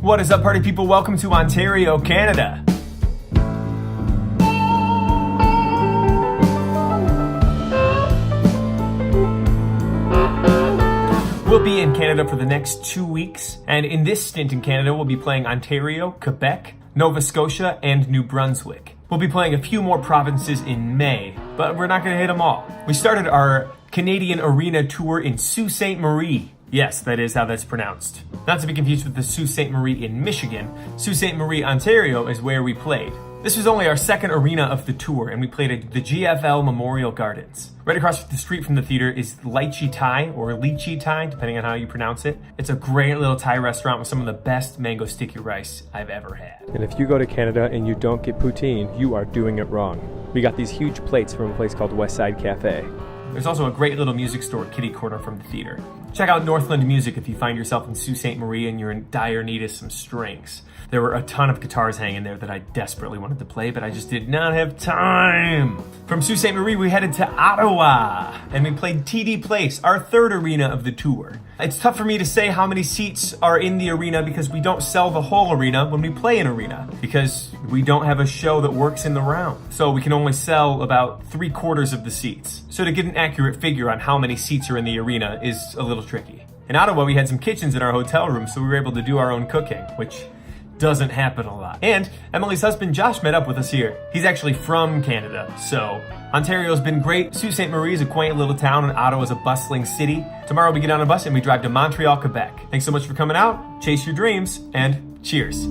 What is up, party people? Welcome to Ontario, Canada. We'll be in Canada for the next 2 weeks, and in this stint in Canada, we'll be playing Ontario, Quebec, Nova Scotia, and New Brunswick. We'll be playing a few more provinces in May, but we're not going to hit them all. We started our Canadian Arena tour in Sault Ste Marie. Yes, that is how that's pronounced. Not to be confused with the Sault Ste Marie in Michigan. Sault Ste Marie, Ontario is where we played. This was only our second arena of the tour, and we played at the GFL Memorial Gardens. Right across the street from the theater is Lychee Thai, or Lychee Thai, depending on how you pronounce it. It's a great little Thai restaurant with some of the best mango sticky rice I've ever had. And if you go to Canada and you don't get poutine, you are doing it wrong. We got these huge plates from a place called West Side Cafe. There's also a great little music store kitty corner from the theater. Check out Northland Music if you find yourself in Sault Ste. Marie and you're in dire need of some strings. There were a ton of guitars hanging there that I desperately wanted to play, but I just did not have time. From Sault Ste. Marie, we headed to Ottawa, and we played TD Place, our third arena of the tour. It's tough for me to say how many seats are in the arena because we don't sell the whole arena when we play an arena, because we don't have a show that works in the round. So we can only sell about 3/4 of the seats. So to get an accurate figure on how many seats are in the arena is a little tricky. In Ottawa, we had some kitchens in our hotel room, so we were able to do our own cooking, which doesn't happen a lot. And Emily's husband Josh met up with us here. He's actually from Canada, so Ontario's been great. Sault Ste. Marie is a quaint little town, and Ottawa's a bustling city. Tomorrow we get on a bus and we drive to Montreal, Quebec. Thanks so much for coming out. Chase your dreams, and cheers.